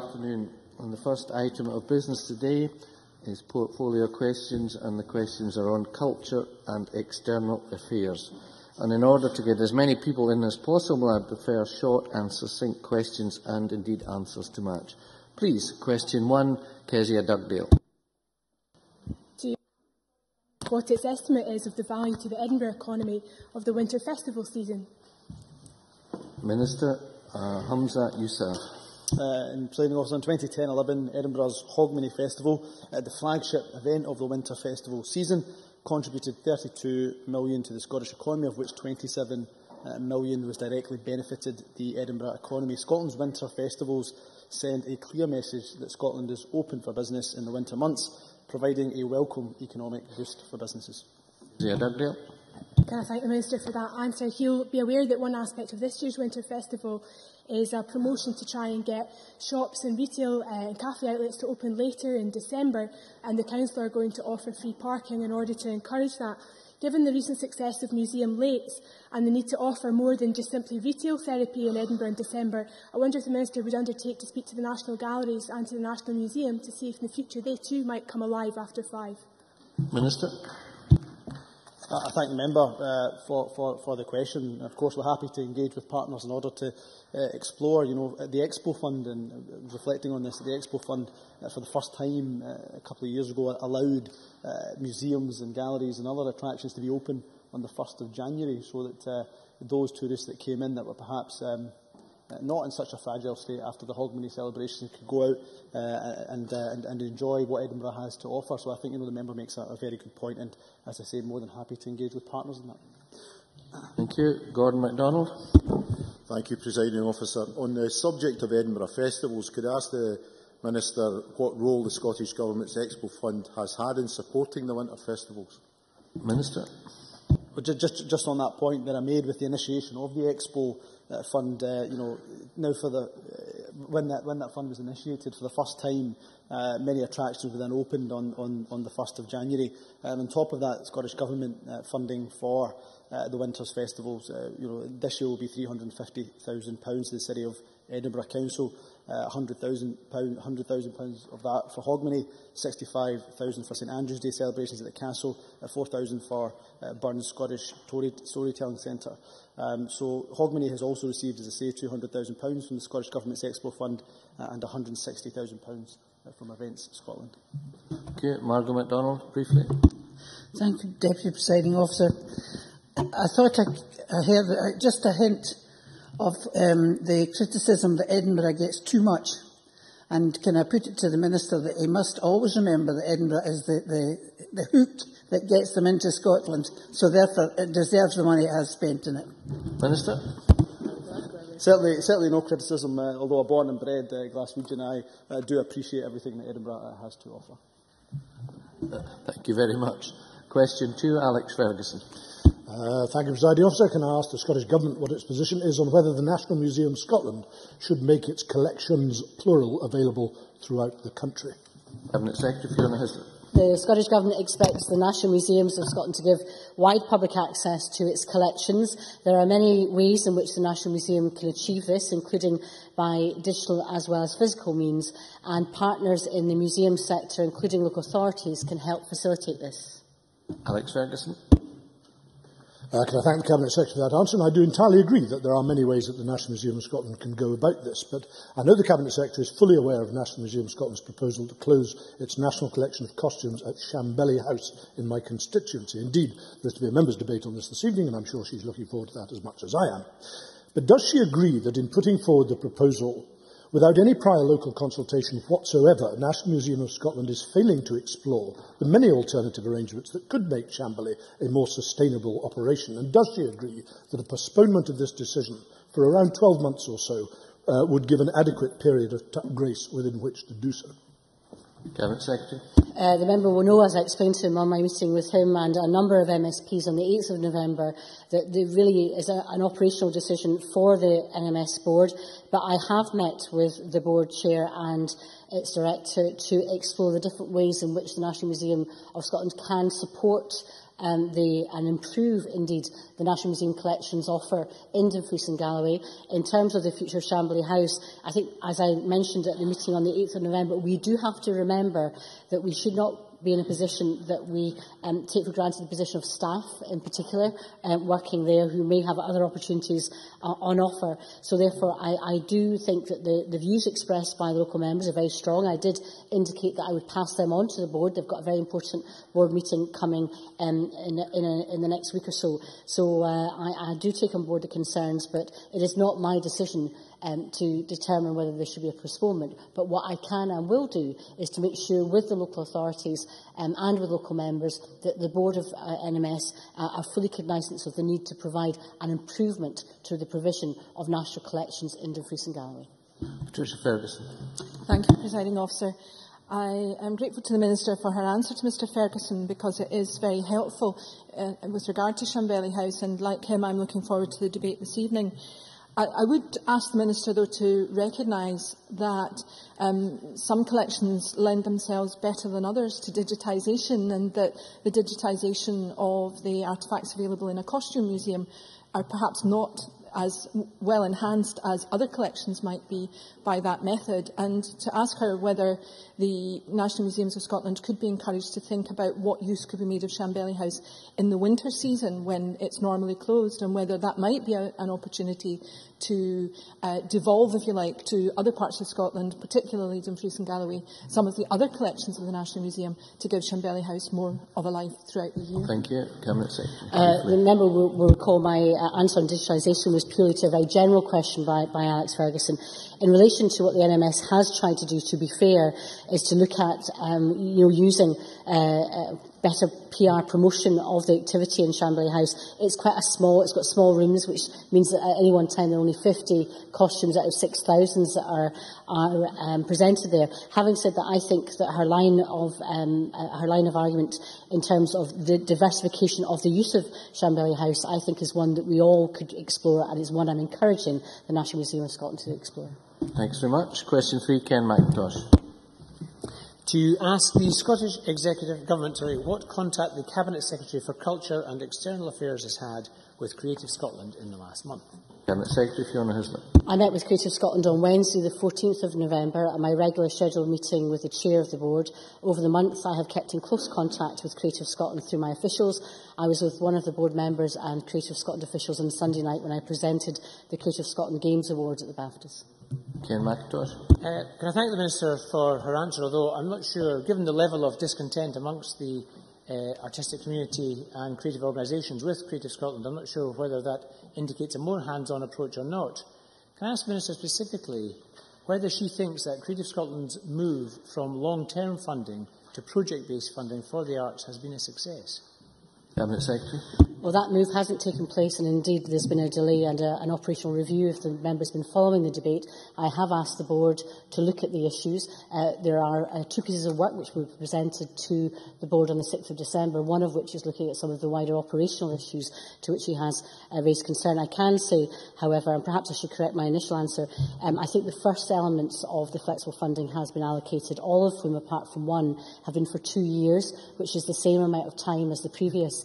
afternoon. And the first item of business today is portfolio questions, and the questions are on culture and external affairs. And in order to get as many people in as possible, I prefer short and succinct questions and indeed answers to match. Please, question 1, Kezia Dugdale. What its estimate is of the value to the Edinburgh economy of the winter festival season? Minister Hamza Yousaf. In Presiding Officer, in 2010-11, Edinburgh's Hogmanay Festival, the flagship event of the winter festival season, contributed £32 million to the Scottish economy, of which £27 million was directly benefited the Edinburgh economy. Scotland's winter festivals send a clear message that Scotland is open for business in the winter months, providing a welcome economic boost for businesses. Kezia Dugdale. Can I thank the Minister for that answer? He'll be aware that one aspect of this year's winter festival is a promotion to try and get shops and retail and cafe outlets to open later in December, and the Council are going to offer free parking in order to encourage that. Given the recent success of museum lates and the need to offer more than just simply retail therapy in Edinburgh in December, I wonder if the Minister would undertake to speak to the National Galleries and to the National Museum to see if in the future they too might come alive after 5. Minister. I thank the member for the question. Of course, we're happy to engage with partners in order to explore, the Expo Fund, and reflecting on this, the Expo Fund, for the first time a couple of years ago, allowed museums and galleries and other attractions to be open on the 1st of January, so that those tourists that came in that were perhaps not in such a fragile state after the Hogmanay celebration could go out and enjoy what Edinburgh has to offer. So I think the member makes a very good point, and as I say, more than happy to engage with partners in that. Thank you. Gordon MacDonald. Thank you, Presiding Officer. On the subject of Edinburgh festivals, could I ask the Minister what role the Scottish Government's Expo Fund has had in supporting the winter festivals? Minister. Well, just on that point that I made with the initiation of the Expo Fund, now for when that fund was initiated for the first time, many attractions were then opened on the 1st of January. On top of that, the Scottish Government funding for the Winters Festivals, this year will be £350,000 to the City of Edinburgh Council, £100,000 of that for Hogmanay, £65,000 for St Andrew's Day celebrations at the Castle, £4,000 for Burns Scottish Storytelling Centre. So Hogmanay has also received, as I say, £200,000 from the Scottish Government's Expo Fund and £160,000 from Events Scotland. Okay, Margaret MacDonald, briefly. Thank you, Deputy Presiding Officer. I thought I heard just a hint of the criticism that Edinburgh gets too much. And can I put it to the Minister that he must always remember that Edinburgh is the hook that gets them into Scotland, so therefore it deserves the money it has spent in it. Minister. Certainly no criticism, although I'm born and bred Glaswegian, I do appreciate everything that Edinburgh has to offer. Thank you very much. Question 2, Alex Fergusson. Thank you, Presiding Officer. Can I ask the Scottish Government what its position is on whether the National Museum Scotland should make its collections, plural, available throughout the country? Cabinet Secretary Fiona Hislop. The Scottish Government expects the National Museums of Scotland to give wide public access to its collections. There are many ways in which the National Museum can achieve this, including by digital as well as physical means, and partners in the museum sector, including local authorities, can help facilitate this. Alex Fergusson. Can I thank the Cabinet Secretary for that answer? And I do entirely agree that there are many ways that the National Museum of Scotland can go about this, but I know the Cabinet Secretary is fully aware of National Museum of Scotland's proposal to close its national collection of costumes at Shambelly House in my constituency. Indeed, there's to be a members' debate on this evening, and I'm sure she's looking forward to that as much as I am. But does she agree that in putting forward the proposal, without any prior local consultation whatsoever, National Museum of Scotland is failing to explore the many alternative arrangements that could make Shambelly a more sustainable operation? And does she agree that a postponement of this decision for around 12 months or so would give an adequate period of grace within which to do so? Cabinet Secretary. The member will know, as I explained to him on my meeting with him and a number of MSPs on the 8th of November, that there really is an operational decision for the NMS board. But I have met with the board chair and its director to explore the different ways in which the National Museum of Scotland can support and improve, indeed, the National Museum collections offer in Dumfries and Galloway. In terms of the future of Chambly House, I think, as I mentioned at the meeting on the 8th of November, we do have to remember that we should not be in a position that we take for granted the position of staff in particular working there who may have other opportunities on offer. So therefore I do think that the views expressed by the local members are very strong. I did indicate that I would pass them on to the board. They've got a very important board meeting coming in the next week or so. So I do take on board the concerns, but it is not my decision to determine whether there should be a postponement. But what I can and will do is to make sure with the local authorities and with local members that the board of NMS are fully cognisant of the need to provide an improvement to the provision of national collections in Dumfries and Galloway. Patricia Fergusson. Thank you, Presiding Officer. I am grateful to the Minister for her answer to Mr Fergusson because it is very helpful with regard to Shambelly House, and like him I'm looking forward to the debate this evening. I would ask the Minister, though, to recognise that some collections lend themselves better than others to digitisation, and that the digitisation of the artefacts available in a costume museum are perhaps not as well enhanced as other collections might be by that method, and to ask her whether the National Museums of Scotland could be encouraged to think about what use could be made of Shambelly House in the winter season when it's normally closed, and whether that might be an opportunity to devolve, if you like, to other parts of Scotland, particularly Dumfries and Galloway, some of the other collections of the National Museum, to give Shambelly House more of a life throughout the year. Thank you. Cabinet Secretary. The member will recall my answer on digitisation was purely to a very general question by Alex Fergusson. In relation to what the NMS has tried to do, to be fair, is to look at using better PR promotion of the activity in Shambelly House. It's got small rooms, which means that at any one time there are only 50 costumes out of 6,000 that are presented there. Having said that, I think that her line of argument in terms of the diversification of the use of Shambelly House, I think, is one that we all could explore, and is one I'm encouraging the National Museum of Scotland to explore. Thanks very much. Question 3, Ken Macintosh. To ask the Scottish Executive Government to rate what contact the Cabinet Secretary for Culture and External Affairs has had with Creative Scotland in the last month. Cabinet Secretary Fiona Hislop. I met with Creative Scotland on Wednesday, the 14th of November, at my regular scheduled meeting with the Chair of the Board. Over the month, I have kept in close contact with Creative Scotland through my officials. I was with one of the board members and Creative Scotland officials on Sunday night when I presented the Creative Scotland Games Awards at the BAFTAs. Ken Macintosh. Can I thank the Minister for her answer, although I'm not sure, given the level of discontent amongst the artistic community and creative organisations with Creative Scotland, I'm not sure whether that indicates a more hands-on approach or not. Can I ask the Minister specifically whether she thinks that Creative Scotland's move from long-term funding to project-based funding for the arts has been a success? Cabinet Secretary. Well, that move hasn't taken place, and indeed there's been a delay and an operational review. If the member's been following the debate, I have asked the board to look at the issues. There are 2 pieces of work which were presented to the board on the 6th of December, one of which is looking at some of the wider operational issues to which he has raised concern. I can say, however, and perhaps I should correct my initial answer, I think the first elements of the flexible funding has been allocated, all of whom, apart from one, have been for 2 years, which is the same amount of time as the previous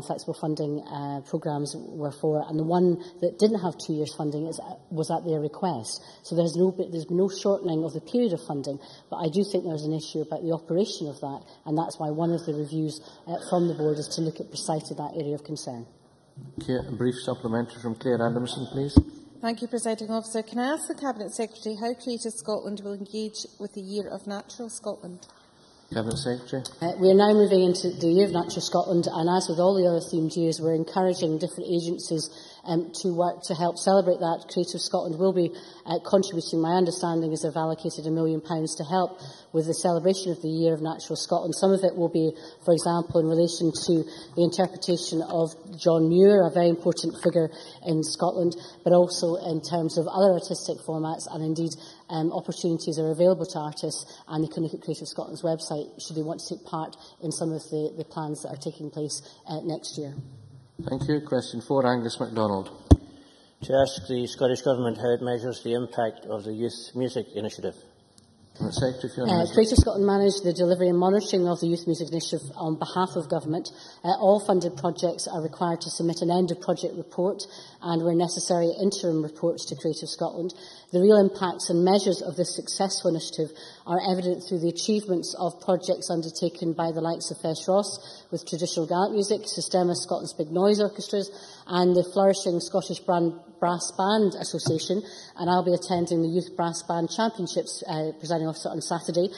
flexible funding programmes were for, and the one that didn't have 2 years funding was at their request. So there's been no shortening of the period of funding, but I do think there's an issue about the operation of that, and that's why one of the reviews from the board is to look at precisely that area of concern. Okay, a brief supplementary from Claire Adamson, please. Thank you, Presiding Officer. Can I ask the Cabinet Secretary how Creative Scotland will engage with the Year of Natural Scotland? Cabinet Secretary. We are now moving into the Year of Natural Scotland, and as with all the other themed years, we're encouraging different agencies to work to help celebrate that. Creative Scotland will be contributing. My understanding is they've allocated £1 million to help with the celebration of the Year of Natural Scotland. Some of it will be, for example, in relation to the interpretation of John Muir, a very important figure in Scotland, but also in terms of other artistic formats, and indeed opportunities are available to artists, and they can look at Creative Scotland's website should they want to take part in some of the plans that are taking place next year. Thank you. Question 4, Angus MacDonald. To ask the Scottish Government how it measures the impact of the Youth Music Initiative. Secretary for Your Creative Scotland managed the delivery and monitoring of the Youth Music Initiative on behalf of Government. All funded projects are required to submit an end-of-project report and, where necessary, interim reports to Creative Scotland. The real impacts and measures of this successful initiative are evident through the achievements of projects undertaken by the likes of Fes Ross with traditional Gaelic music, Systema Scotland's Big Noise Orchestras, and the flourishing Scottish Brass Band Association, and I'll be attending the Youth Brass Band Championships, presiding officer, on Saturday.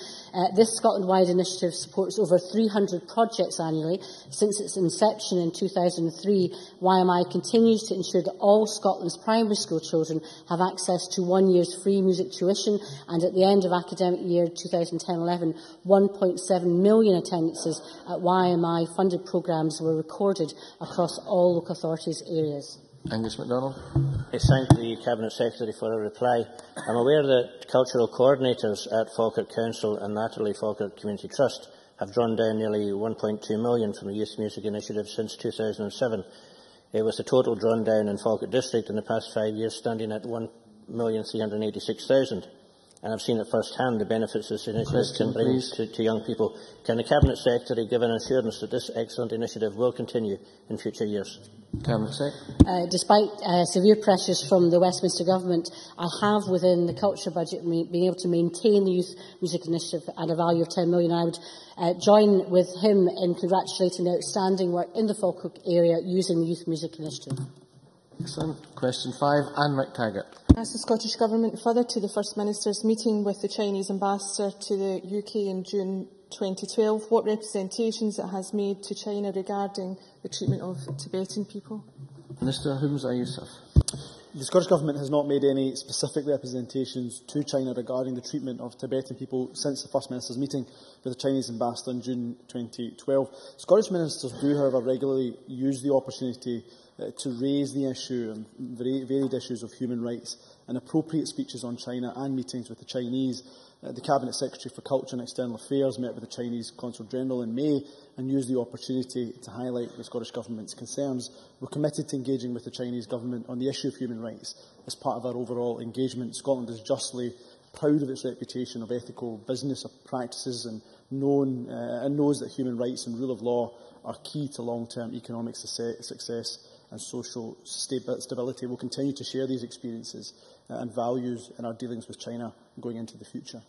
This Scotland-wide initiative supports over 300 projects annually. Since its inception in 2003, YMI continues to ensure that all Scotland's primary school children have access to 1 year's free music tuition, and at the end of academic year 2010-11, 1.7 million attendances at YMI-funded programmes were recorded across all local authorities areas. Angus MacDonald. I thank the Cabinet Secretary for her reply. I'm aware that cultural coordinators at Falkirk Council and Natalie Falkirk Community Trust have drawn down nearly 1.2 million from the Youth Music Initiative since 2007. With the total drawn down in Falkirk District in the past 5 years standing at 1,386,000. And I've seen at first hand the benefits this initiative can bring to young people. Can the Cabinet Secretary give an assurance that this excellent initiative will continue in future years? Cabinet Secretary. Despite severe pressures from the Westminster Government, I have within the culture budget been able to maintain the Youth Music Initiative at a value of 10 million. I would join with him in congratulating the outstanding work in the Falkirk area using the Youth Music Initiative. Excellent. Question 5, Anne McTaggart. Ask the Scottish Government further to the First Minister's meeting with the Chinese ambassador to the UK in June 2012, what representations it has made to China regarding the treatment of Tibetan people. Minister Humza Yousaf. The Scottish Government has not made any specific representations to China regarding the treatment of Tibetan people since the First Minister's meeting with the Chinese ambassador in June 2012. Scottish ministers do, however, regularly use the opportunity to raise the issue and varied issues of human rights and appropriate speeches on China and meetings with the Chinese. The Cabinet Secretary for Culture and External Affairs met with the Chinese Consul General in May and used the opportunity to highlight the Scottish Government's concerns. We're committed to engaging with the Chinese Government on the issue of human rights as part of our overall engagement. Scotland is justly proud of its reputation of ethical business practices and knows that human rights and rule of law are key to long-term economic success and social stability. We'll continue to share these experiences and values in our dealings with China going into the future.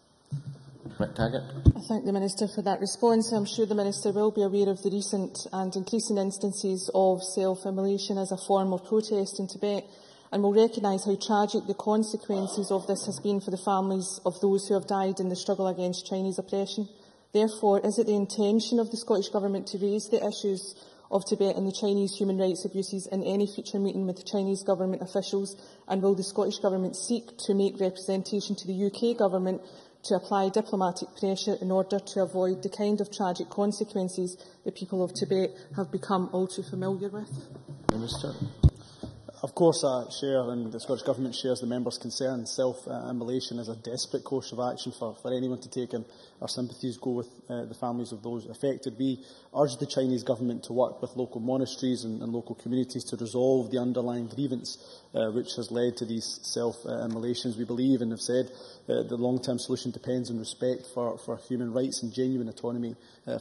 McTaggart. I thank the Minister for that response. I'm sure the Minister will be aware of the recent and increasing instances of self-immolation as a form of protest in Tibet, and will recognise how tragic the consequences of this has been for the families of those who have died in the struggle against Chinese oppression. Therefore, is it the intention of the Scottish Government to raise the issues of Tibet and the Chinese human rights abuses in any future meeting with the Chinese Government officials, and will the Scottish Government seek to make representation to the UK Government to apply diplomatic pressure in order to avoid the kind of tragic consequences the people of Tibet have become all too familiar with? Minister. Of course, I share, and the Scottish Government shares, the member's concern. Self-immolation is a desperate course of action for anyone to take, and our sympathies go with the families of those affected. We urge the Chinese Government to work with local monasteries and local communities to resolve the underlying grievance which has led to these self-immolations. We believe and have said the long-term solution depends on respect for human rights and genuine autonomy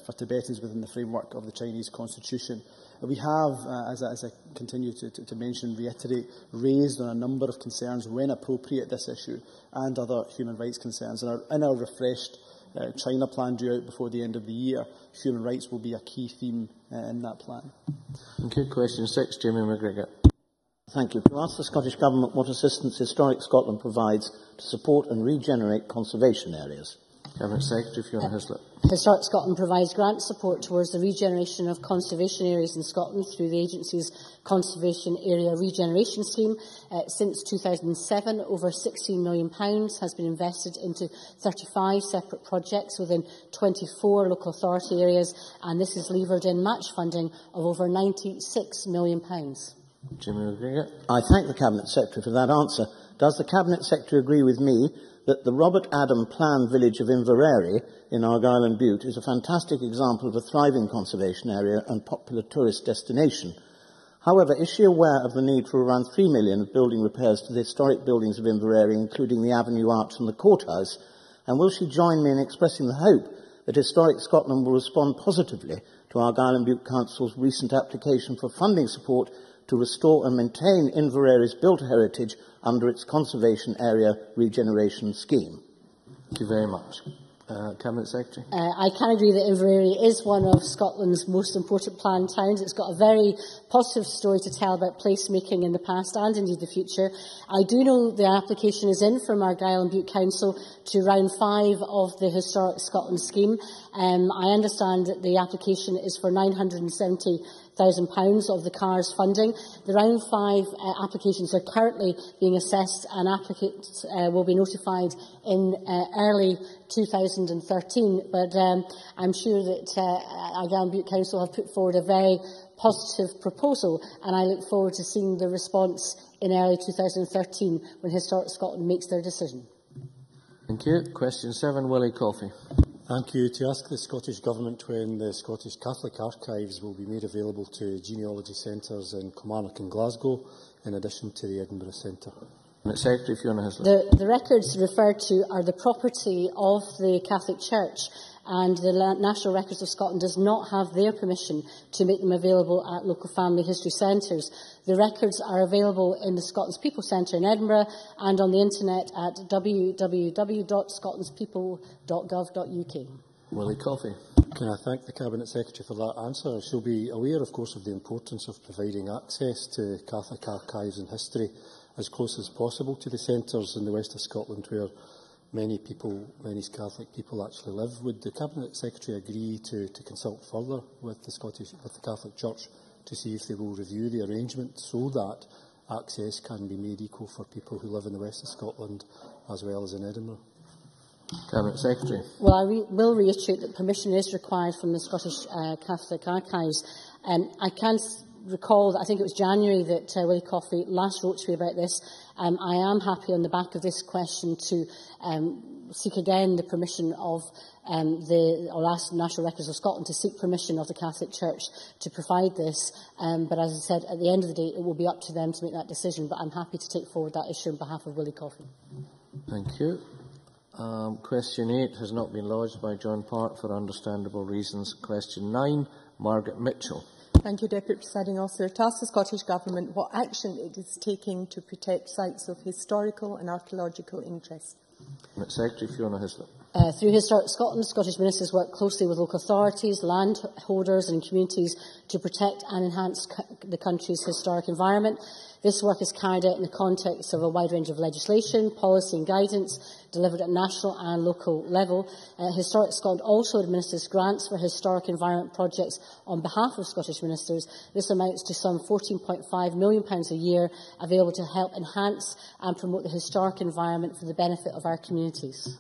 for Tibetans within the framework of the Chinese Constitution. We have, as I continue to mention, reiterate, raised on a number of concerns when appropriate this issue and other human rights concerns. In our refreshed China plan due out before the end of the year, human rights will be a key theme in that plan. Okay, question 6, Jamie McGregor. Thank you. To ask the Scottish Government what assistance Historic Scotland provides to support and regenerate conservation areas. Cabinet Secretary Fiona Hislop. Historic Scotland provides grant support towards the regeneration of conservation areas in Scotland through the agency's Conservation Area Regeneration Scheme. Since 2007, over £16 million has been invested into 35 separate projects within 24 local authority areas, and this is levered in match funding of over £96 million. Jimmy McGregor. I thank the Cabinet Secretary for that answer. Does the Cabinet Secretary agree with me that the Robert Adam planned village of Inverary in Argyll and Bute is a fantastic example of a thriving conservation area and popular tourist destination? However, is she aware of the need for around £3 million of building repairs to the historic buildings of Inverary, including the Avenue Arch and the Courthouse, And will she join me in expressing the hope that Historic Scotland will respond positively to Argyll and Bute Council's recent application for funding support to restore and maintain Inverere's built heritage under its Conservation Area Regeneration Scheme? Thank you very much. Cabinet Secretary. I can agree that Inverary is one of Scotland's most important planned towns. It's got a very positive story to tell about placemaking in the past and indeed the future. I do know the application is in from Argyll and Bute Council to round 5 of the Historic Scotland scheme. I understand that the application is for £970,000 of the CARS funding. The round 5 applications are currently being assessed, and applicants will be notified in early 2013, but I'm sure that Argyll and Bute Council have put forward a very positive proposal, and I look forward to seeing the response in early 2013 when Historic Scotland makes their decision. Thank you. Question 7, Willie Coffey. Thank you. To ask the Scottish Government when the Scottish Catholic Archives will be made available to genealogy centres in Kilmarnock and Glasgow, in addition to the Edinburgh Centre. Secretary Fiona Hislop. The records referred to are the property of the Catholic Church, and the National Records of Scotland does not have their permission to make them available at local family history centres. The records are available in the Scotland's People Centre in Edinburgh and on the internet at www.scotlandspeople.gov.uk. Willie Coffey. Can I thank the Cabinet Secretary for that answer? She'll be aware, of course, of the importance of providing access to Catholic archives and history as close as possible to the centres in the west of Scotland where many Catholic people actually live. Would the Cabinet Secretary agree to consult further with the Catholic Church to see if they will review the arrangement so that access can be made equal for people who live in the west of Scotland as well as in Edinburgh? Cabinet Secretary. Well, I will reiterate that permission is required from the Scottish Catholic Archives. I can recall that I think it was January that Willie Coffey last wrote to me about this. I am happy on the back of this question to seek again the permission of or ask the National Records of Scotland to seek permission of the Catholic Church to provide this. But as I said, at the end of the day, it will be up to them to make that decision. But I'm happy to take forward that issue on behalf of Willie Coffey. Thank you. Question 8 has not been lodged by John Park for understandable reasons. Question 9, Margaret Mitchell. Thank you, Deputy Presiding Officer. To ask the Scottish Government what action it is taking to protect sites of historical and archaeological interest. Secretary Fiona Hislop. Through Historic Scotland, Scottish ministers work closely with local authorities, landholders and communities to protect and enhance the country's historic environment. This work is carried out in the context of a wide range of legislation, policy and guidance delivered at national and local level. Historic Scotland also administers grants for historic environment projects on behalf of Scottish ministers. This amounts to some £14.5 million a year, available to help enhance and promote the historic environment for the benefit of our communities.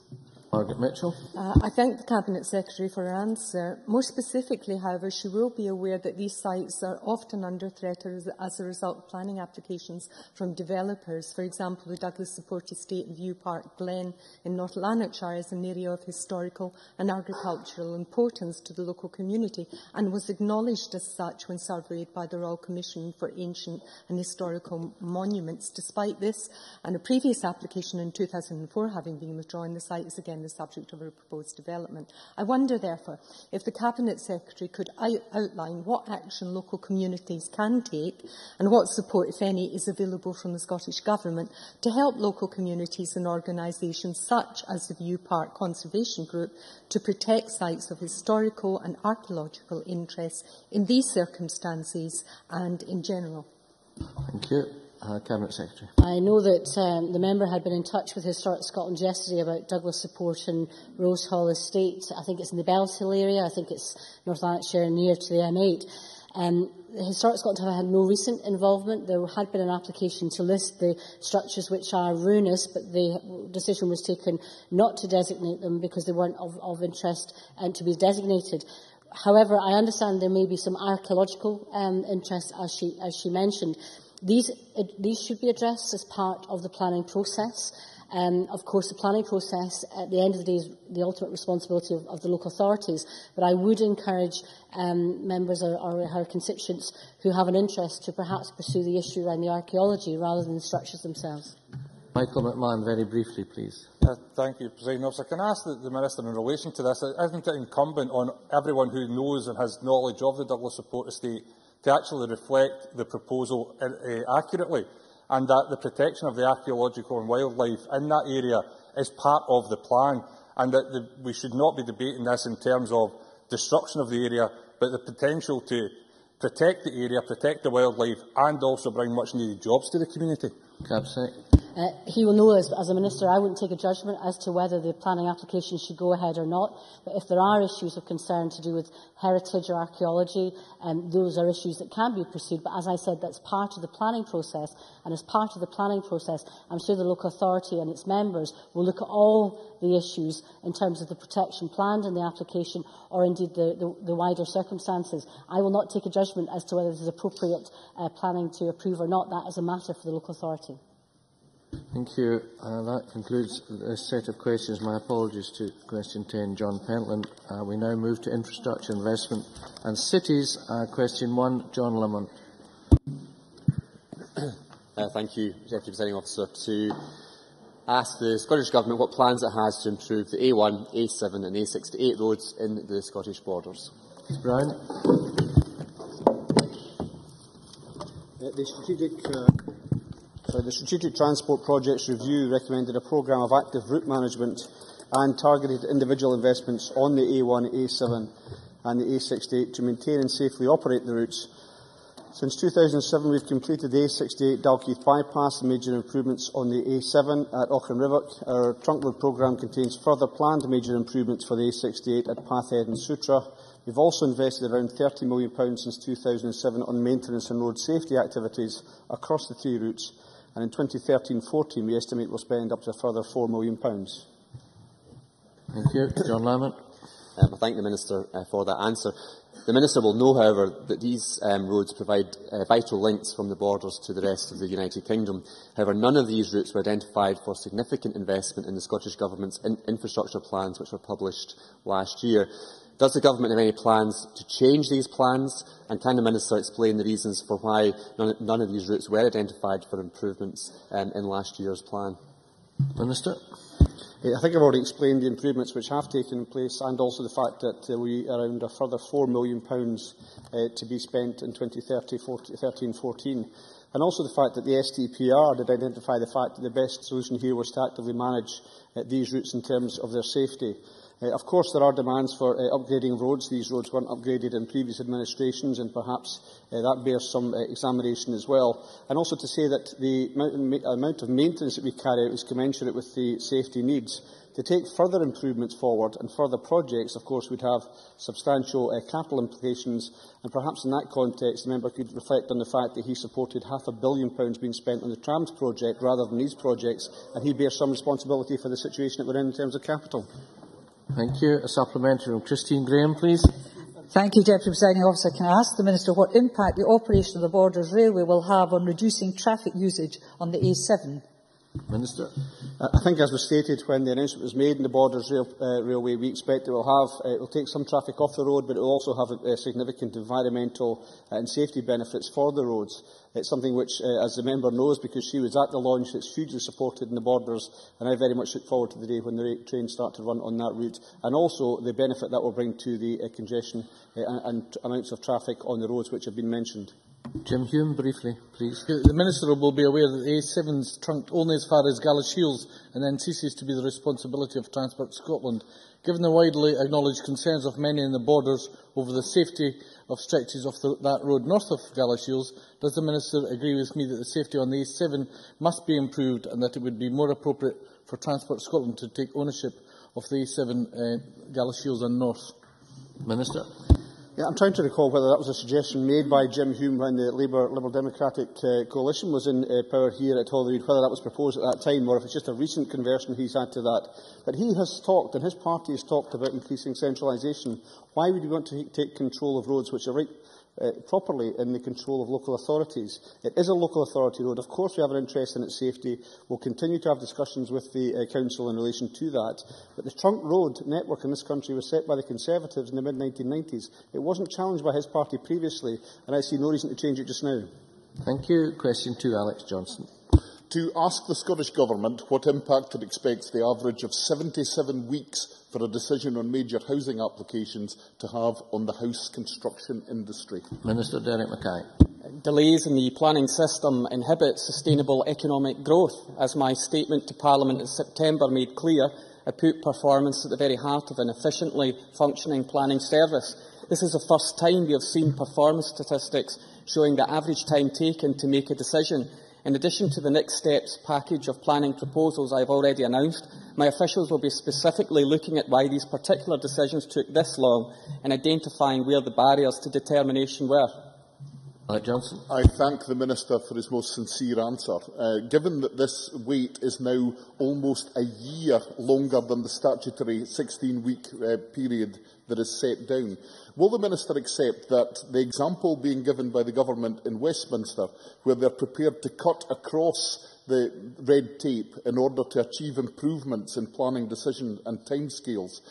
Margaret Mitchell. I thank the Cabinet Secretary for her answer. More specifically, however, she will be aware that these sites are often under threat as a result of planning applications from developers. For example, the Douglas Support Estate in View Park Glen in North Lanarkshire is an area of historical and agricultural importance to the local community and was acknowledged as such when surveyed by the Royal Commission for Ancient and Historical Monuments. Despite this and a previous application in 2004 having been withdrawn, the site is again the subject of a proposed development. I wonder, therefore, if the Cabinet Secretary could outline what action local communities can take and what support, if any, is available from the Scottish Government to help local communities and organisations such as the View Park Conservation Group to protect sites of historical and archaeological interest in these circumstances and in general. Thank you. Cabinet Secretary. I know that the member had been in touch with Historic Scotland yesterday about Douglas Support and Rose Hall Estate. I think it's in the Bells Hill area. I think it's North Lanarkshire near to the M8. Historic Scotland have had no recent involvement. There had been an application to list the structures which are ruinous, but the decision was taken not to designate them because they weren't of interest and to be designated. However, I understand there may be some archaeological interest, as she mentioned. These should be addressed as part of the planning process. Of course, the planning process, at the end of the day, is the ultimate responsibility of the local authorities. But I would encourage members or her constituents who have an interest to perhaps pursue the issue around the archaeology rather than the structures themselves. Michael McMahon, very briefly, please. Thank you, Presiding Officer. Can I ask the Minister in relation to this, isn't it incumbent on everyone who knows and has knowledge of the Douglas Support Estate to actually reflect the proposal accurately, and that the protection of the archaeological and wildlife in that area is part of the plan, and that we should not be debating this in terms of destruction of the area, but the potential to protect the area, protect the wildlife, and also bring much-needed jobs to the community? He will know, as a Minister, I wouldn't take a judgment as to whether the planning application should go ahead or not. But if there are issues of concern to do with heritage or archaeology, those are issues that can be pursued. But as I said, that's part of the planning process. And as part of the planning process, I'm sure the local authority and its members will look at all the issues in terms of the protection planned in the application, or indeed the wider circumstances. I will not take a judgment as to whether this is appropriate planning to approve or not. That is a matter for the local authority. Thank you. That concludes this set of questions. My apologies to question 10, John Pentland. We now move to infrastructure, investment and cities. Question 1, John Lamont. Thank you, Deputy Presiding Officer. To ask the Scottish Government what plans it has to improve the A1, A7 and A68 roads in the Scottish borders. Mr. Brown. The Strategic Transport Projects Review recommended a programme of active route management and targeted individual investments on the A1, A7 and the A68 to maintain and safely operate the routes. Since 2007, we've completed the A68 Dalkeith bypass and major improvements on the A7 at Auchenrivock. Our trunk road programme contains further planned major improvements for the A68 at Pathhead and Sutra. We've also invested around £30 million since 2007 on maintenance and road safety activities across the three routes. And in 2013-14, we estimate we'll spend up to a further £4 million. Thank you. John Lamont. I thank the Minister for that answer. The Minister will know, however, that these roads provide vital links from the borders to the rest of the United Kingdom. However, none of these routes were identified for significant investment in the Scottish Government's infrastructure plans, which were published last year. Does the Government have any plans to change these plans? And can the Minister explain the reasons for why none of these routes were identified for improvements in last year's plan? Minister. I think I've already explained the improvements which have taken place, and also the fact that we are around a further £4 million to be spent in 2013-14. And also the fact that the STPR did identify the fact that the best solution here was to actively manage these routes in terms of their safety. Of course, there are demands for upgrading of roads. These roads weren't upgraded in previous administrations, and perhaps that bears some examination as well. And also to say that the amount of maintenance that we carry out is commensurate with the safety needs. To take further improvements forward and further projects, of course, would have substantial capital implications, and perhaps in that context the member could reflect on the fact that he supported £500 million being spent on the trams project rather than these projects, and he bears some responsibility for the situation that we're in terms of capital. Thank you. A supplementary from Christine Graham, please. Thank you, Deputy Presiding Officer. Can I ask the Minister what impact the operation of the Borders Railway will have on reducing traffic usage on the A7? Minister. I think, as was stated when the announcement was made in the Borders Railway, we expect it will take some traffic off the road, but it will also have significant environmental and safety benefits for the roads. It's something which, as the member knows, because she was at the launch, it's hugely supported in the Borders, and I very much look forward to the day when the trains start to run on that route, and also the benefit that will bring to the congestion and amounts of traffic on the roads which have been mentioned. Jim Hume, briefly, please. The Minister will be aware that the A7 is trunked only as far as Galashiels and then ceases to be the responsibility of Transport Scotland. Given the widely acknowledged concerns of many in the borders over the safety of stretches of that road north of Galashiels, does the Minister agree with me that the safety on the A7 must be improved and that it would be more appropriate for Transport Scotland to take ownership of the A7 Galashiels and north? Minister. Yeah, I'm trying to recall whether that was a suggestion made by Jim Hume when the Liberal Democratic coalition was in power here at Holyrood, whether that was proposed at that time or if it's just a recent conversion he's had to that. But he has talked, and his party has talked about increasing centralisation. Why would we want to take control of roads which are properly in the control of local authorities? It is a local authority road. Of course we have an interest in its safety. We'll continue to have discussions with the Council in relation to that. But the trunk road network in this country was set by the Conservatives in the mid-1990s. It wasn't challenged by his party previously, and I see no reason to change it just now. Thank you. Question 2, Alex Johnson. to ask the Scottish Government what impact it expects the average of 77 weeks for a decision on major housing applications to have on the house construction industry. Minister Derek Mackay. Delays in the planning system inhibit sustainable economic growth. As my statement to Parliament in September made clear, I put performance at the very heart of an efficiently functioning planning service. This is the first time we have seen performance statistics showing the average time taken to make a decision. In addition to the next steps package of planning proposals I have already announced, my officials will be specifically looking at why these particular decisions took this long and identifying where the barriers to determination were. Johnson. I thank the Minister for his most sincere answer. Given that this wait is now almost a year longer than the statutory 16-week period that is set down, will the Minister accept that the example being given by the Government in Westminster, where they are prepared to cut across the red tape in order to achieve improvements in planning decision and timescales,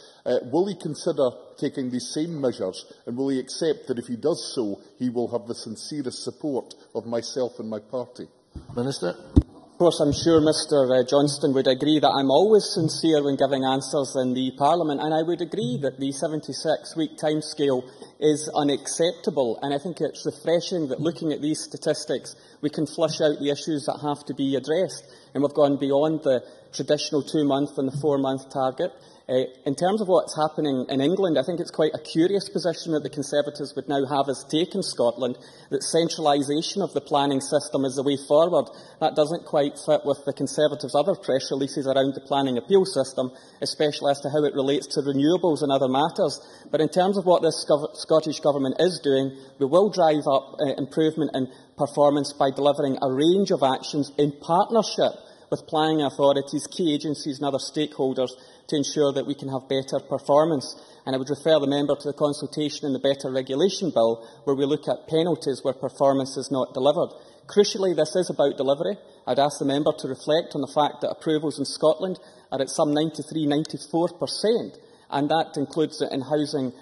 will he consider taking these same measures, and will he accept that if he does so, he will have the sincerest support of myself and my party? Minister. Of course, I'm sure Mr Johnston would agree that I'm always sincere when giving answers in the Parliament, and I would agree that the 76-week timescale is unacceptable, and I think it's refreshing that looking at these statistics we can flush out the issues that have to be addressed, and we've gone beyond the traditional 2-month and the 4-month target. In terms of what's happening in England, I think it's quite a curious position that the Conservatives would now have us take in Scotland, that centralisation of the planning system is the way forward. That doesn't quite fit with the Conservatives' other press releases around the planning appeal system, especially as to how it relates to renewables and other matters. But in terms of what this Scottish Government is doing, we will drive up improvement in performance by delivering a range of actions in partnership with planning authorities, key agencies and other stakeholders to ensure that we can have better performance. And I would refer the member to the consultation in the Better Regulation Bill, where we look at penalties where performance is not delivered. Crucially, this is about delivery. I'd ask the member to reflect on the fact that approvals in Scotland are at some 93–94%, and that includes it in housing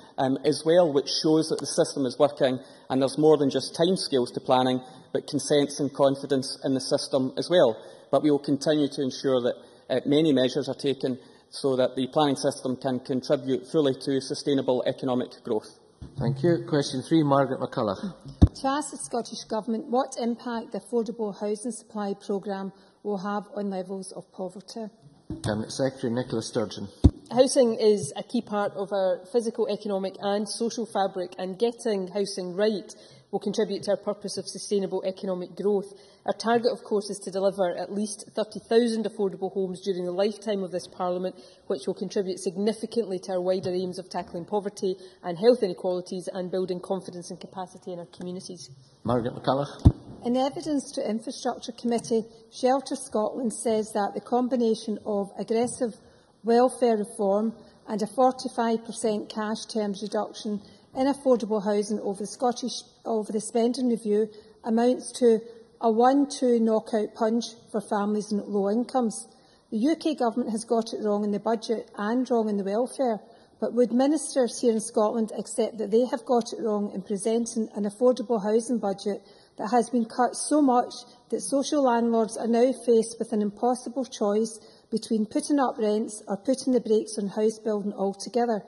as well, which shows that the system is working and there's more than just timescales to planning, but consents and confidence in the system as well. But we will continue to ensure that many measures are taken so that the planning system can contribute fully to sustainable economic growth. Thank you. Question 3, Margaret McCulloch. To ask the Scottish Government what impact the Affordable Housing Supply Programme will have on levels of poverty. Cabinet Secretary Nicola Sturgeon. Housing is a key part of our physical, economic and social fabric, and getting housing right will contribute to our purpose of sustainable economic growth. Our target, of course, is to deliver at least 30,000 affordable homes during the lifetime of this Parliament, which will contribute significantly to our wider aims of tackling poverty and health inequalities and building confidence and capacity in our communities. Margaret McCulloch. In evidence to Infrastructure Committee, Shelter Scotland says that the combination of aggressive welfare reform and a 45% cash terms reduction in affordable housing over the spending review amounts to a 1-2 knockout punch for families in low incomes. The UK Government has got it wrong in the budget and wrong in the welfare, but would ministers here in Scotland accept that they have got it wrong in presenting an affordable housing budget that has been cut so much that social landlords are now faced with an impossible choice between putting up rents or putting the brakes on house building altogether?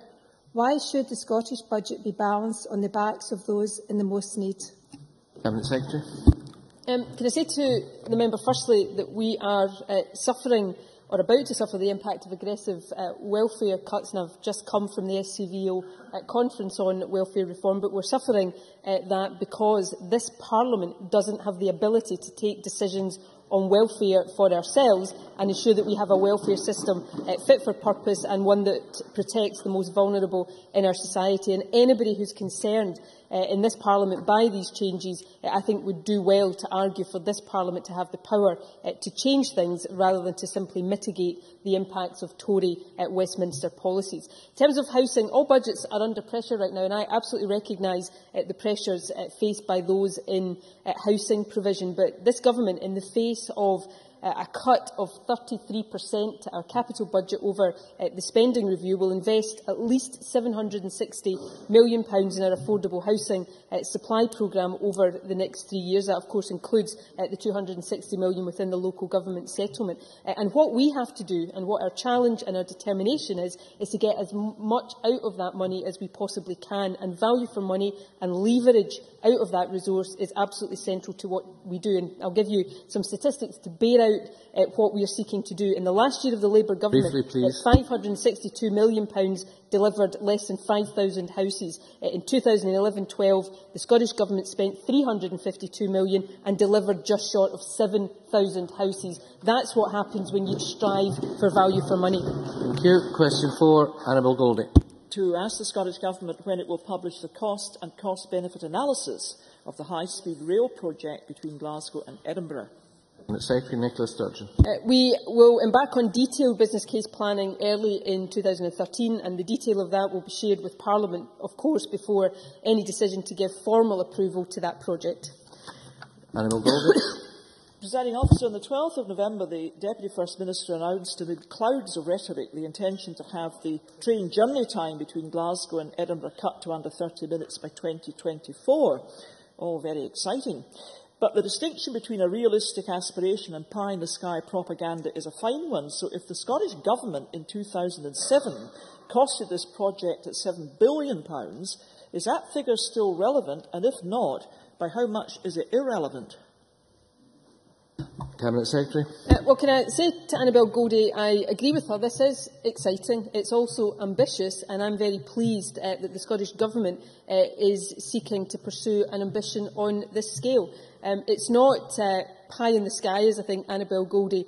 Why should the Scottish budget be balanced on the backs of those in the most need? Cabinet Secretary. Can I say to the member firstly that we are suffering or about to suffer the impact of aggressive welfare cuts, and I've just come from the SCVO conference on welfare reform, but we're suffering that because this Parliament doesn't have the ability to take decisions on welfare for ourselves and ensure that we have a welfare system fit for purpose and one that protects the most vulnerable in our society. And anybody who's concerned in this Parliament by these changes, I think would do well to argue for this Parliament to have the power to change things rather than to simply mitigate the impacts of Tory Westminster policies. In terms of housing, all budgets are under pressure right now, and I absolutely recognise the pressures faced by those in housing provision. But this Government, in the face of a cut of 33% to our capital budget over the spending review, will invest at least £760 million in our affordable housing supply programme over the next 3 years. That, of course, includes the £260 million within the local government settlement. And what we have to do, and what our challenge and our determination is to get as much out of that money as we possibly can. And value for money and leverage out of that resource is absolutely central to what we do. And I'll give you some statistics to bear out what we are seeking to do. In the last year of the Labour government, £562 million delivered less than 5,000 houses. In 2011-12, the Scottish Government spent £352 million and delivered just short of 7,000 houses. That's what happens when you strive for value for money. Thank you. Question 4, Annabel Goldie. To ask the Scottish Government when it will publish the cost and cost-benefit analysis of the high-speed rail project between Glasgow and Edinburgh. Secretary Nicola Sturgeon. We will embark on detailed business case planning early in 2013, and the detail of that will be shared with Parliament, of course, before any decision to give formal approval to that project. Annabel Goldie. Presiding Officer, on the 12th of November, the Deputy First Minister announced amid clouds of rhetoric the intention to have the train journey time between Glasgow and Edinburgh cut to under 30 minutes by 2024. All very exciting. But the distinction between a realistic aspiration and pie-in-the-sky propaganda is a fine one. So if the Scottish Government in 2007 costed this project at £7 billion, is that figure still relevant? And if not, by how much is it irrelevant? Cabinet Secretary. Well, can I say to Annabel Goldie, I agree with her. This is exciting. It's also ambitious, and I'm very pleased that the Scottish Government is seeking to pursue an ambition on this scale. It's not pie in the sky, as I think Annabel Goldie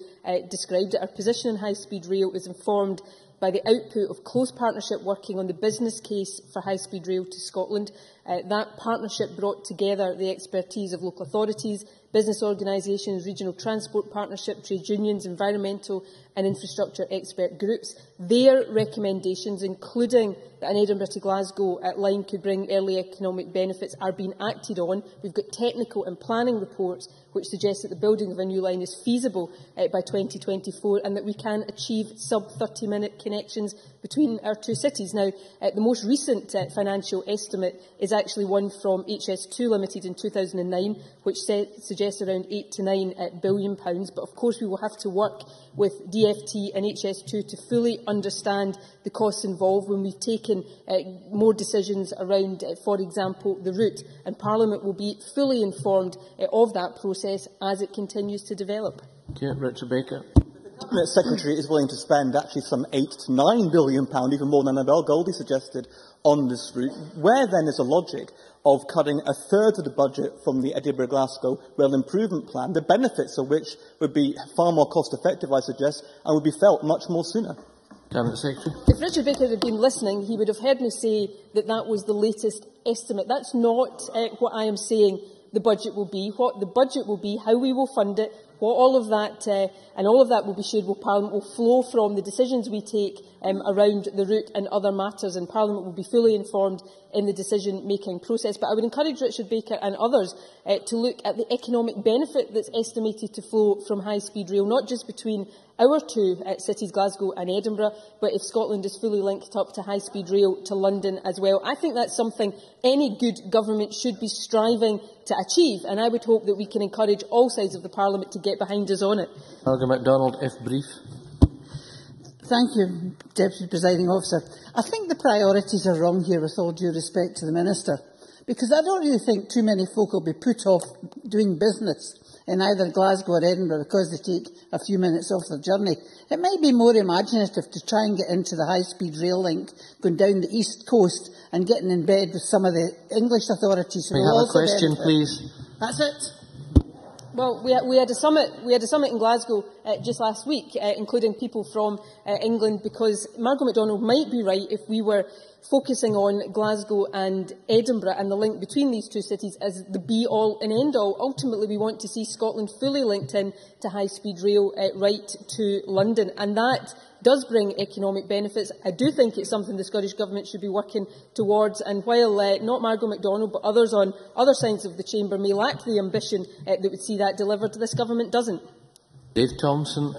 described it. Our position on high-speed rail is informed by the output of close partnership working on the business case for high-speed rail to Scotland. That partnership brought together the expertise of local authorities, business organisations, regional transport partnership, trade unions, environmental and infrastructure expert groups. Their recommendations, including that an Edinburgh to Glasgow line could bring early economic benefits, are being acted on. We've got technical and planning reports which suggest that the building of a new line is feasible by 2024 and that we can achieve sub-30-minute connections between our two cities. Now, the most recent financial estimate is actually one from HS2 Limited in 2009, which suggests around £8 to £9 billion. But of course, we will have to work with DFT and HS2 to fully understand the costs involved when we've taken more decisions around, for example, the route. And Parliament will be fully informed of that process as it continues to develop. Okay, Richard Baker. The Cabinet Secretary is willing to spend actually some £8 to £9 billion, even more than Annabel Goldie suggested, on this route. Where then is the logic of cutting a third of the budget from the Edinburgh-Glasgow Rail Improvement Plan, the benefits of which would be far more cost-effective, I suggest, and would be felt much more sooner? Cabinet Secretary. If Richard Baker had been listening, he would have heard me say that that was the latest estimate. That's not what I am saying the budget will be. What the budget will be, how we will fund it, what all of that and all of that will be shared with Parliament, will flow from the decisions we take around the route and other matters, and Parliament will be fully informed in the decision-making process. But I would encourage Richard Baker and others to look at the economic benefit that's estimated to flow from high-speed rail, not just between our two cities, Glasgow and Edinburgh, but if Scotland is fully linked up to high-speed rail to London as well. I think that's something any good government should be striving to achieve, and I would hope that we can encourage all sides of the Parliament to get behind us on it. MacDonald, if brief. Thank you, Deputy Presiding Officer. I think the priorities are wrong here, with all due respect to the Minister, because I don't really think too many folk will be put off doing business in either Glasgow or Edinburgh because they take a few minutes off their journey. It might be more imaginative to try and get into the high-speed rail link going down the east coast and getting in bed with some of the English authorities. May I have a question, please? That's it. Well, we had a summit in Glasgow just last week, including people from England, because Margaret MacDonald might be right if we were focusing on Glasgow and Edinburgh and the link between these two cities as the be-all and end-all. Ultimately, we want to see Scotland fully linked in to high-speed rail right to London, and that does bring economic benefits. I do think it's something the Scottish Government should be working towards, and while not Margaret MacDonald but others on other sides of the chamber may lack the ambition that would see that delivered, this Government doesn't. Dave Thompson.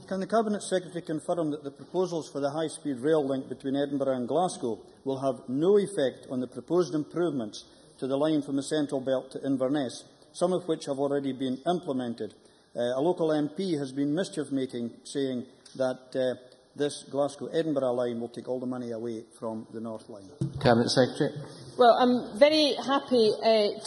Can the Cabinet Secretary confirm that the proposals for the high-speed rail link between Edinburgh and Glasgow will have no effect on the proposed improvements to the line from the Central Belt to Inverness, some of which have already been implemented? A local MP has been mischief-making, saying that this Glasgow-Edinburgh line will take all the money away from the North Line. Cabinet Secretary. Well, I'm very happy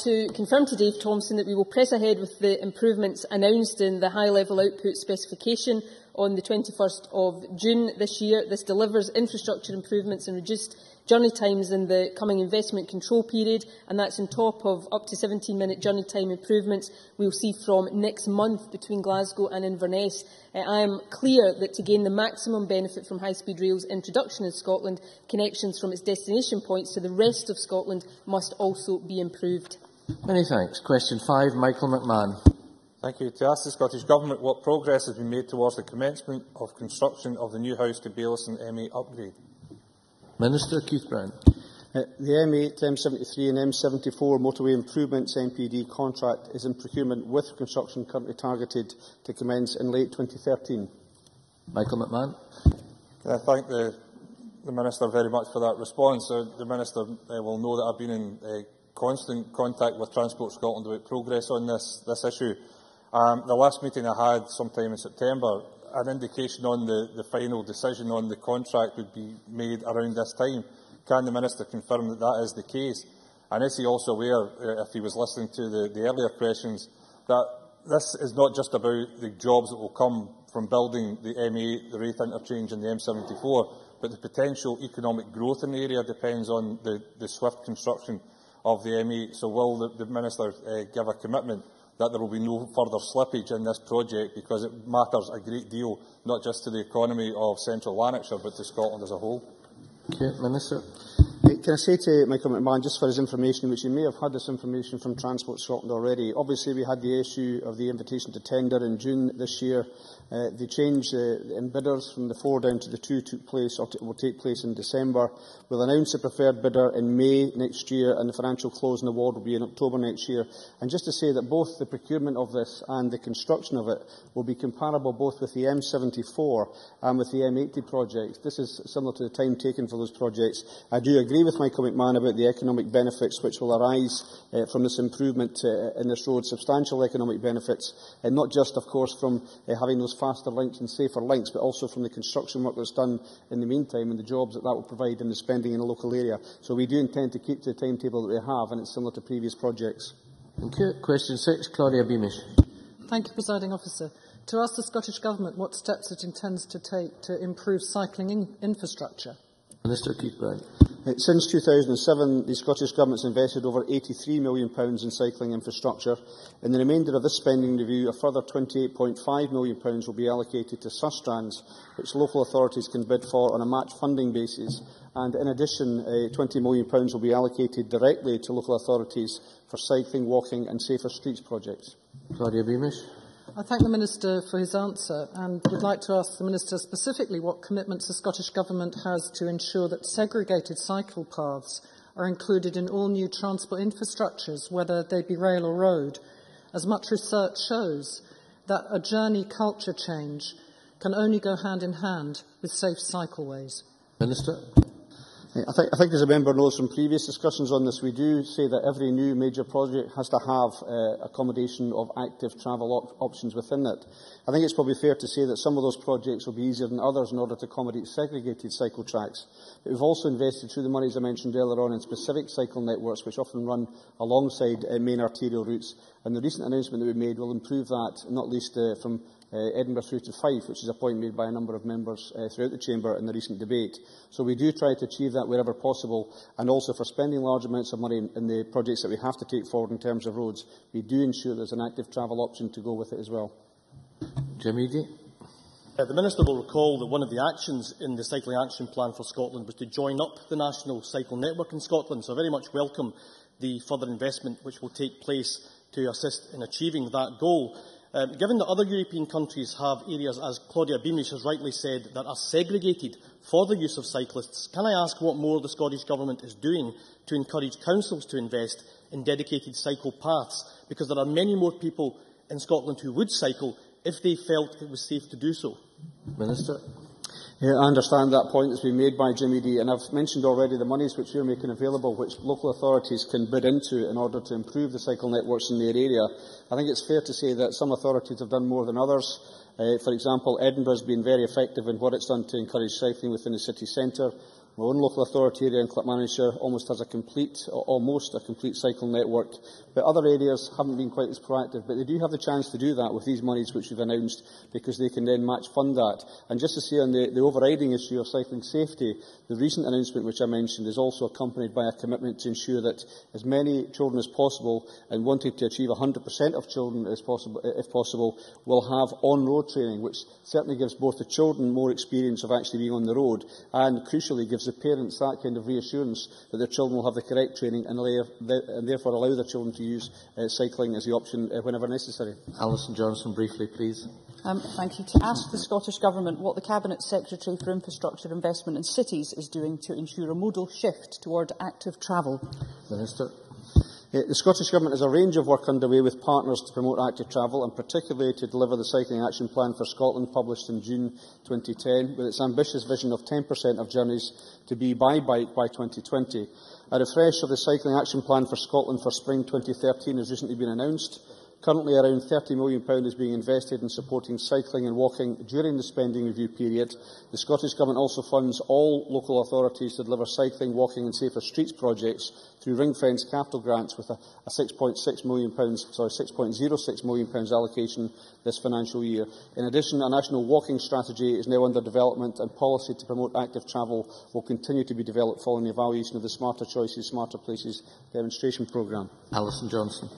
to confirm to Dave Thompson that we will press ahead with the improvements announced in the high-level output specification on the 21st of June this year. This delivers infrastructure improvements and reduced journey times in the coming investment control period, and that's on top of up to 17-minute journey time improvements we'll see from next month between Glasgow and Inverness. I am clear that to gain the maximum benefit from high-speed rail's introduction in Scotland, connections from its destination points to the rest of Scotland must also be improved. Many thanks. Question 5, Michael McMahon. Thank you. To ask the Scottish Government what progress has been made towards the commencement of construction of the new house to Bailison M8 upgrade. Minister Keith Brown. The M8, M73 and M74 motorway improvements MPD contract is in procurement, with construction currently targeted to commence in late 2013. Michael McMahon. Can I thank the Minister very much for that response. The Minister will know that I've been in constant contact with Transport Scotland about progress on this issue. The last meeting I had sometime in September, an indication on the final decision on the contract would be made around this time. Can the Minister confirm that that is the case? And is he also aware, if he was listening to the earlier questions, that this is not just about the jobs that will come from building the M8, the Wraith interchange and the M74, but the potential economic growth in the area depends on the swift construction of the M8. So will the Minister give a commitment that there will be no further slippage in this project, because it matters a great deal, not just to the economy of central Lanarkshire, but to Scotland as a whole? Okay, Minister. Can I say to Michael McMahon, just for his information, which you may have had this information from Transport Scotland already, obviously we had the issue of the invitation to tender in June this year. The change in bidders from the 4 down to the 2 took place, or will take place in December. We'll announce the preferred bidder in May next year, and the financial close and award will be in October next year. And just to say that both the procurement of this and the construction of it will be comparable both with the M74 and with the M80 projects. This is similar to the time taken for those projects. I do agree with Michael McMahon about the economic benefits which will arise from this improvement in this road, substantial economic benefits, and not just, of course, from having those faster links and safer links, but also from the construction work that's done in the meantime and the jobs that will provide and the spending in the local area. So we do intend to keep to the timetable that we have, and it's similar to previous projects. Thank you. Question 6, Claudia Beamish. Thank you, Presiding Officer. To ask the Scottish Government what steps it intends to take to improve cycling infrastructure. Minister Keith Brown. Since 2007, the Scottish Government has invested over £83 million in cycling infrastructure. In the remainder of this spending review, a further £28.5 million will be allocated to Sustrans, which local authorities can bid for on a match funding basis. And in addition, £20 million will be allocated directly to local authorities for cycling, walking and safer streets projects. Claudia Beamish. I thank the Minister for his answer and would like to ask the Minister specifically what commitments the Scottish Government has to ensure that segregated cycle paths are included in all new transport infrastructures, whether they be rail or road, as much research shows that a journey culture change can only go hand in hand with safe cycleways. Minister. I think, as a member knows from previous discussions on this, we do say that every new major project has to have accommodation of active travel options within it. I think it's probably fair to say that some of those projects will be easier than others in order to accommodate segregated cycle tracks. But we've also invested through the monies I mentioned earlier on in specific cycle networks which often run alongside main arterial routes. And the recent announcement that we made will improve that, not least from Edinburgh through to Fife, which is a point made by a number of members throughout the Chamber in the recent debate. So we do try to achieve that wherever possible, and also for spending large amounts of money in the projects that we have to take forward in terms of roads, we do ensure there's an active travel option to go with it as well. Jim Eadie. The Minister will recall that one of the actions in the Cycling Action Plan for Scotland was to join up the National Cycle Network in Scotland, so I very much welcome the further investment which will take place to assist in achieving that goal. Given that other European countries have areas, as Claudia Beamish has rightly said, that are segregated for the use of cyclists, can I ask what more the Scottish Government is doing to encourage councils to invest in dedicated cycle paths? Because there are many more people in Scotland who would cycle if they felt it was safe to do so? Minister. Yeah, I understand that point that's been made by Jimmy D, and I've mentioned already the monies which you're making available, which local authorities can bid into in order to improve the cycle networks in their area. I think it's fair to say that some authorities have done more than others. For example, Edinburgh has been very effective in what it's done to encourage cycling within the city centre. My own local authority area in Clackmannanshire almost has almost a complete cycle network, but other areas haven't been quite as proactive. But they do have the chance to do that with these monies which we've announced, because they can then match fund that. And just to say on the overriding issue of cycling safety, the recent announcement which I mentioned is also accompanied by a commitment to ensure that as many children as possible, and wanting to achieve 100% of children as possible, if possible, will have on-road training, which certainly gives both the children more experience of actually being on the road, and crucially gives the parents that kind of reassurance that their children will have the correct training and therefore allow their children to use cycling as the option whenever necessary. Alison Johnson, briefly, please. Thank you. To ask the Scottish Government what the Cabinet Secretary for Infrastructure Investment in Cities is doing to ensure a modal shift toward active travel. Minister. The Scottish Government has a range of work underway with partners to promote active travel, and particularly to deliver the Cycling Action Plan for Scotland, published in June 2010, with its ambitious vision of 10% of journeys to be by bike by 2020. A refresh of the Cycling Action Plan for Scotland for spring 2013 has recently been announced. Currently, around £30 million is being invested in supporting cycling and walking during the spending review period. The Scottish Government also funds all local authorities to deliver cycling, walking and safer streets projects through ring-fenced capital grants, with a £6.06 million allocation this financial year. In addition, a national walking strategy is now under development, and policy to promote active travel will continue to be developed following the evaluation of the Smarter Choices, Smarter Places demonstration programme. Alison Johnson.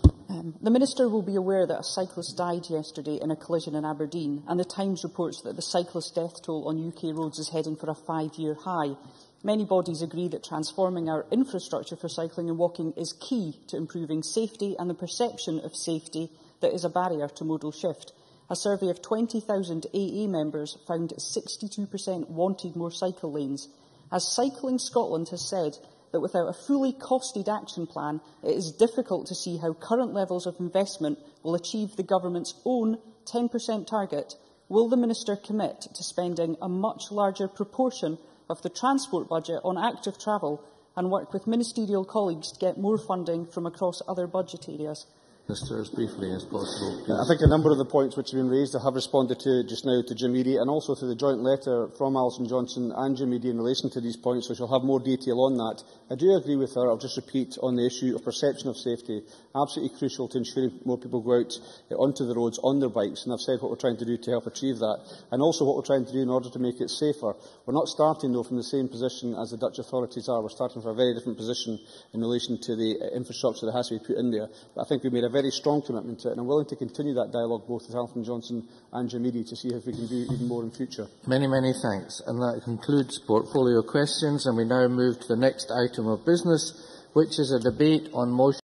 The Minister will be aware that a cyclist died yesterday in a collision in Aberdeen, and the Times reports that the cyclist death toll on UK roads is heading for a 5-year high. Many bodies agree that transforming our infrastructure for cycling and walking is key to improving safety and the perception of safety that is a barrier to modal shift. A survey of 20,000 AA members found 62% wanted more cycle lanes. As Cycling Scotland has said, that without a fully costed action plan, it is difficult to see how current levels of investment will achieve the Government's own 10% target. Will the Minister commit to spending a much larger proportion of the transport budget on active travel and work with ministerial colleagues to get more funding from across other budget areas? Minister, as briefly as possible, please. I think a number of the points which have been raised I have responded to just now to Jim Eadie, and also to the joint letter from Alison Johnson and Jim Eadie in relation to these points, which will have more detail on that. I do agree with her. I'll just repeat on the issue of perception of safety. Absolutely crucial to ensuring more people go out onto the roads on their bikes, and I've said what we're trying to do to help achieve that, and also what we're trying to do in order to make it safer. We're not starting, though, from the same position as the Dutch authorities are. We're starting from a very different position in relation to the infrastructure that has to be put in there. But I think we've made a very strong commitment to it, and I'm willing to continue that dialogue both with Alison Johnson and Jim Eadie to see if we can do even more in future. Many, many thanks. And that concludes portfolio questions, and we now move to the next item of business, which is a debate on motion